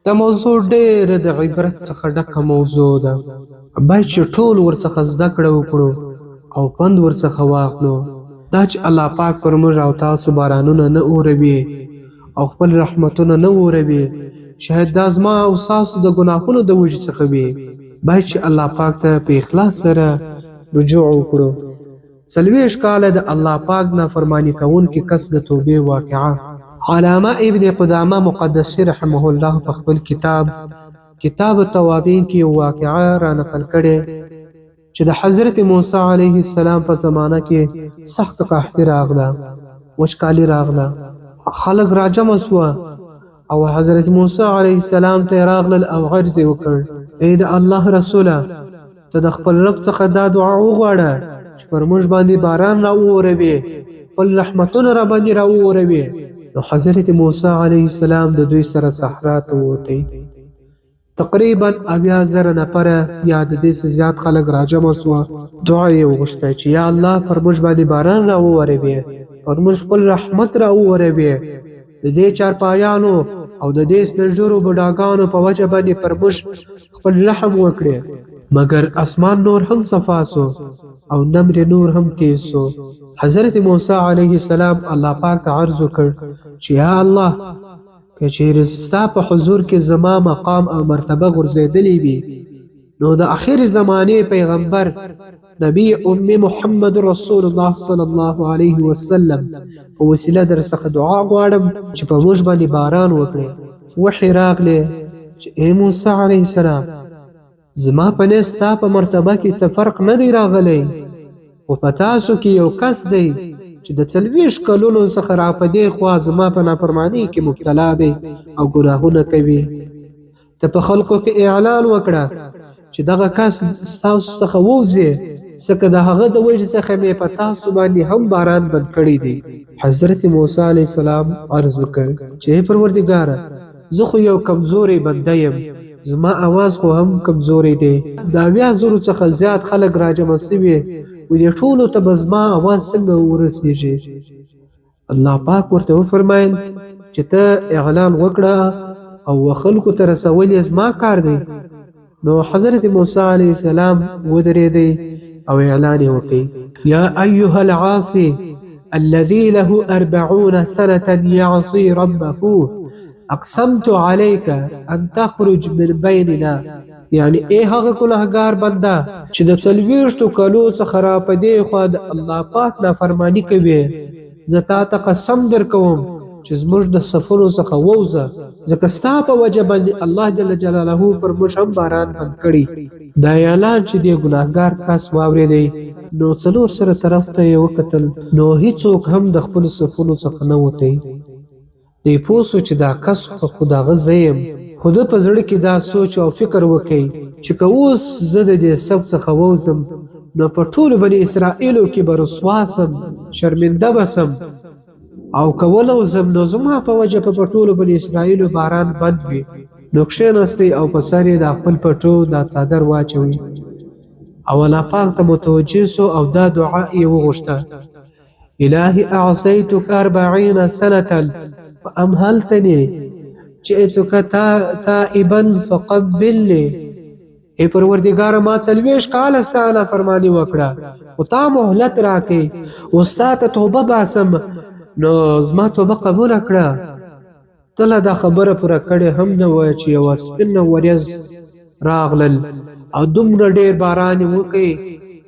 دا موضوع ډېره د عبرت څخه ډکه موضوع ده. باید چې ټول ورڅخه زده کړه وکړو او پند ورڅخه واخلو. دا چې الله پاک پر موږ او تاسو بارانونه نه اوروي او خپل رحمتونه نه اوروي، شاید دا زما او ستاسو د ګناهونو د وجې څخه وي. باید چې الله پاک ته په اخلاص سره رجوع وکړو. 40 کاله د الله پاک نافرماني کوونکي کس د توبې واقعه. علامه ابن قدامه مقدسي رحمه الله په خپل کتاب التوابین کې یو واقعه را نقل کړې چې د حضرت موسی علیه السلام په زمانه کې سخت قحطي راغله، وچکالي راغله، خلک راجمع سوه او حضرت موسی علیه السلام ته راغلل او عرض یې وکړ: ای د الله رسوله، ته د خپل رب څخه دا دعا وغواړه چې پر موږ باندې باران را ووروي، خپل رحمتونه را باندې را ووروي. نو حضرت موسی علیه السلام د دوی سره صحرا ته ووتی. تقریبا 80,000 نفره یا د دې څخه زیات خلک راجمع سوه. دعا یې وغوښته چې یا الله پر موږ باندې باران را ووروي، پر موږ خپل رحمت را ووروي. د دې چارپایانو او د دې سپینږیرو بوډاګانو په وجه باندې پر موږ خپل رحم وکړي. مګر اسمان نور هم صفا سو او نمر نور هم تیز سو. حضرت موسی علیه السلام الله پاک ته عرض وکړ چې یا الله، که چیرې ستا په حضور کې زما مقام او مرتبه غورځېدلی وي، نو د آخر زمانې پیغمبر نبی ام محمد رسول الله صلی الله علیه وسلم په وسیله در څخه دعا غواړم چې په موږ باندې باران وکړي. وحی راغلی چې ای موسی علیه السلام، زما په نس ستا په مرتبه کې څه فرق نه دی راغلی، خو په تاسو کې یو کس دی چې د 40 کلونو څخه را په دې خوا زما په نافرمانۍ کې مبتلا دی او ګناهونه کوي. ته په خلکو کې اعلان وکړه چې دغه کس ستاسو څخه ووځي، ځکه د هغه د وجې څخه مې په تاسو باندې هم باران بند کړی دی. حضرت موسی علیه السلام عرض وکړ چې ای پروردګاره، زه خو یو کمزوری بنده یم، زما اواز خو هم کمزوری دی. د 80,000 څخه زیات خلک راجمع سوي، ولې ټولو ته به زما اواز څنګه ورسیږي؟ الله پاک ورته وفرمایل چې ته اعلان وکړه او خلکو ته رسول یې زما کار دی. نو حضرت موسی علیه السلام ودرېدی او اعلان یې وکړ: یا ایها العاصی الذي له 40 سنة يعصي ربه اقسمت عليك ان تخرج من بيننا. یعنی ای هغه ګناهګار بنده چې د 40 کلو څخه را په دې خوا د الله پاک نافرماني کوي، زه تا ته قسم درکوم چې زموږ د صفونو څخه ووځه، ځکه ستا په وجه باندې الله جل جلاله پر موږ هم باران بند کړي. دا اعلان چې دی ګناهګار کس واورېدی، نو څلور سره طرف ته یې وکتل، نو هیڅوک هم د خپلو صفونو څخه نه وتی. دی پوه سو چې دا کس خو د هغه زه یم. خو ده په زړه کې دا سوچ او فکر وکړي چې که اوس زه د دې صف څخه ووځم، نو په ټولو بني اسرائیلو کې به رسوا سم، شرمنده به سم، او که ولوځم نو زما په وجه په ټولو بني اسرائیلو باران بند وي. نو کښېناستی او په سر یې د خپل پټو دا څادر واچوي او الله پاک ته متوجه سو او دا دعا یې وغوښته: الهي اعصیتک 40 سنة فامهلتني جئتك تائبا فقبلني. ای پروردګاره، ما 40 کاله ستا نافرماني وکړه، خو تا مهلت راکړې، اوس تا ته توبه باسم، نو زما توبه قبوله کړه. ته لا دا خبره پوره کړې هم نه وه چې یوه سپینه وریځ راغلل او دومره ډېر باران یې وکړ،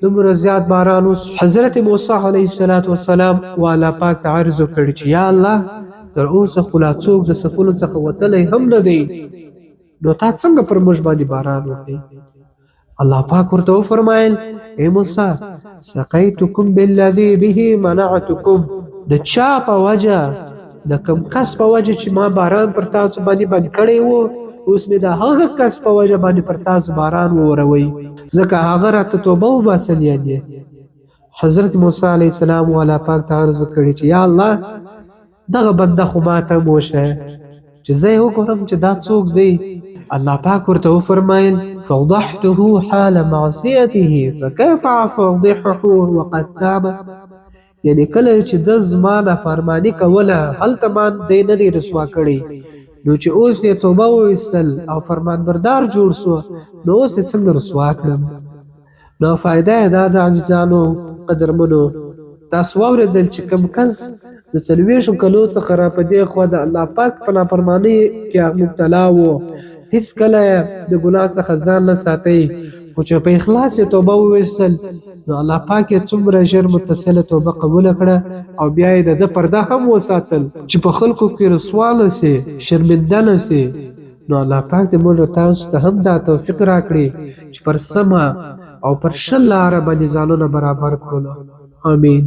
دومره زیات باران اوس. حضرت موسی علیه السلام الله پاک ته عرض وکړ چې یا الله، تر اوسه خو لا څوک د صفونو څخه وتلی هم نه دی، نو تا څنګه پر موږ باندې باران وکړي؟ الله پاک ورته وفرمایل: ای موسی، سقیتکم بالذي به منعتکم. د چا په وجه، د کم کس په وجه چې ما باران پر تاسو باندې بند کړی وو، اوس مې د هغه کس په وجه باندې پر تاسو باران ووروئ، ځکه هغه راته توبه وباسلې دی. حضرت موسی علیه السلام الله پاک ته عرض وکړي چې یا الله، دغه بنده خو ماته وښیه چې زه یې وګورم چې دا څوک دی. الله پاک ورته وفرمایل: فوضحته حال معصیته فکیف افضحه وقد تاب. یعنی کله چې د زما نافرماني کوله، هلته ما دی نه دی رسوا کړی، نو چې اوس یې توبه وویستل او فرمانبردار جوړ سو نو اوس یې څنګه رسوا کړم. نو فایده یې دا د عزیزانو قدرمنو تاسو واورېدل چې کوم کس د 40 کلو څخه را په دې خوا د الله پاک په نافرمانۍ کې مبتلا و هیڅکله د ګناه څخه ځان نه ساتئ خو چې په اخلاص یې توبه وویستل نو الله پاک یې څومره ژر متصله توبه قبوله کړه او بیا یې د ده پرده هم وساتل چې په خلکو کې رسوا نه سي شرمنده نه سي. نو الله پاک دې موږ تاسو ته هم دا توفیق راکړي چې پر سمه او پر ښه لاره باندې ځانونه برابر کړو. آمین.